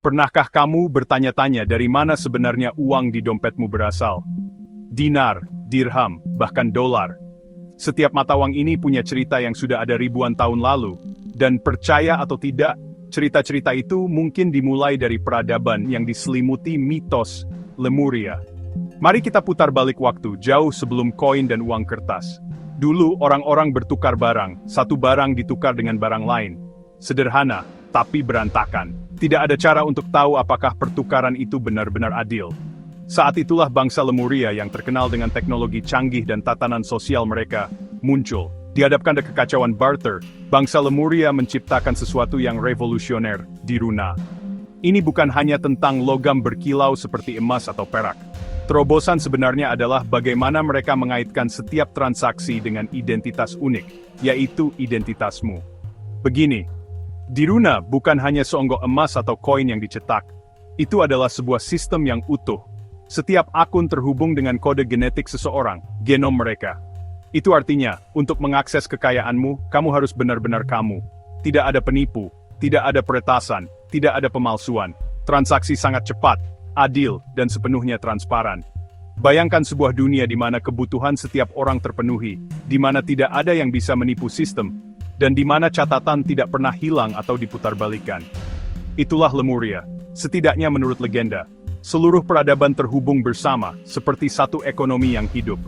Pernahkah kamu bertanya-tanya dari mana sebenarnya uang di dompetmu berasal? Dinar, dirham, bahkan dolar. Setiap mata uang ini punya cerita yang sudah ada ribuan tahun lalu. Dan percaya atau tidak, cerita-cerita itu mungkin dimulai dari peradaban yang diselimuti mitos Lemuria. Mari kita putar balik waktu jauh sebelum koin dan uang kertas. Dulu orang-orang bertukar barang, satu barang ditukar dengan barang lain. Sederhana, tapi berantakan. Tidak ada cara untuk tahu apakah pertukaran itu benar-benar adil. Saat itulah bangsa Lemuria yang terkenal dengan teknologi canggih dan tatanan sosial mereka muncul. Dihadapkan dengan kekacauan barter, bangsa Lemuria menciptakan sesuatu yang revolusioner, Diruna. Ini bukan hanya tentang logam berkilau seperti emas atau perak. Terobosan sebenarnya adalah bagaimana mereka mengaitkan setiap transaksi dengan identitas unik, yaitu identitasmu. Begini, Diruna bukan hanya seonggok emas atau koin yang dicetak. Itu adalah sebuah sistem yang utuh. Setiap akun terhubung dengan kode genetik seseorang, genom mereka. Itu artinya, untuk mengakses kekayaanmu, kamu harus benar-benar kamu. Tidak ada penipu, tidak ada peretasan, tidak ada pemalsuan. Transaksi sangat cepat, adil, dan sepenuhnya transparan. Bayangkan sebuah dunia di mana kebutuhan setiap orang terpenuhi, di mana tidak ada yang bisa menipu sistem, dan di mana catatan tidak pernah hilang atau diputarbalikkan. Itulah Lemuria. Setidaknya menurut legenda, seluruh peradaban terhubung bersama, seperti satu ekonomi yang hidup.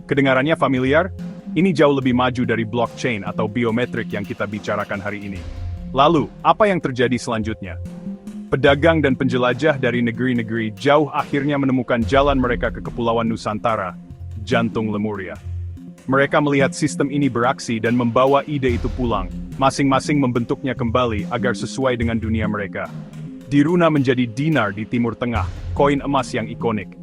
Kedengarannya familiar? Ini jauh lebih maju dari blockchain atau biometrik yang kita bicarakan hari ini. Lalu, apa yang terjadi selanjutnya? Pedagang dan penjelajah dari negeri-negeri jauh akhirnya menemukan jalan mereka ke Kepulauan Nusantara, jantung Lemuria. Mereka melihat sistem ini beraksi dan membawa ide itu pulang, masing-masing membentuknya kembali agar sesuai dengan dunia mereka. Diruna menjadi dinar di Timur Tengah, koin emas yang ikonik.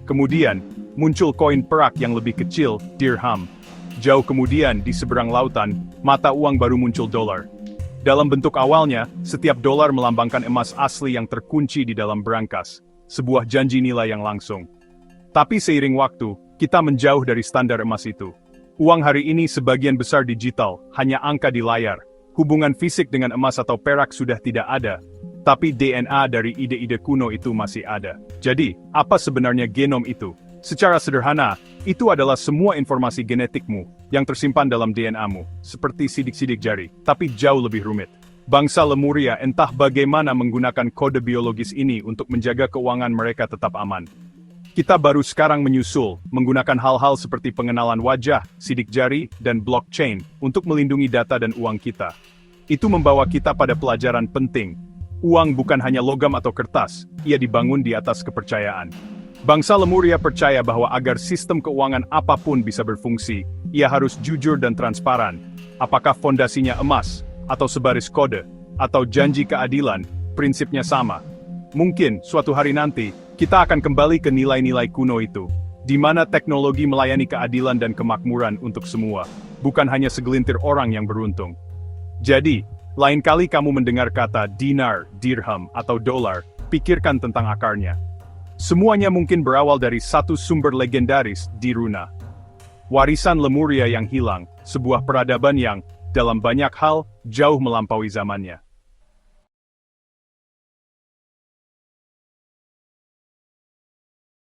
Kemudian, muncul koin perak yang lebih kecil, dirham. Jauh kemudian, di seberang lautan, mata uang baru muncul dolar. Dalam bentuk awalnya, setiap dolar melambangkan emas asli yang terkunci di dalam berangkas, sebuah janji nilai yang langsung. Tapi seiring waktu, kita menjauh dari standar emas itu. Uang hari ini sebagian besar digital, hanya angka di layar. Hubungan fisik dengan emas atau perak sudah tidak ada. Tapi DNA dari ide-ide kuno itu masih ada. Jadi, apa sebenarnya genom itu? Secara sederhana, itu adalah semua informasi genetikmu yang tersimpan dalam DNA-mu, seperti sidik-sidik jari, tapi jauh lebih rumit. Bangsa Lemuria entah bagaimana menggunakan kode biologis ini untuk menjaga keuangan mereka tetap aman. Kita baru sekarang menyusul, menggunakan hal-hal seperti pengenalan wajah, sidik jari, dan blockchain untuk melindungi data dan uang kita. Itu membawa kita pada pelajaran penting. Uang bukan hanya logam atau kertas, ia dibangun di atas kepercayaan. Bangsa Lemuria percaya bahwa agar sistem keuangan apapun bisa berfungsi, ia harus jujur dan transparan. Apakah fondasinya emas, atau sebaris kode, atau janji keadilan, prinsipnya sama. Mungkin, suatu hari nanti, kita akan kembali ke nilai-nilai kuno itu, di mana teknologi melayani keadilan dan kemakmuran untuk semua, bukan hanya segelintir orang yang beruntung. Jadi, lain kali kamu mendengar kata dinar, dirham, atau dolar, pikirkan tentang akarnya. Semuanya mungkin berawal dari satu sumber legendaris, Diruna. Warisan Lemuria yang hilang, sebuah peradaban yang, dalam banyak hal, jauh melampaui zamannya.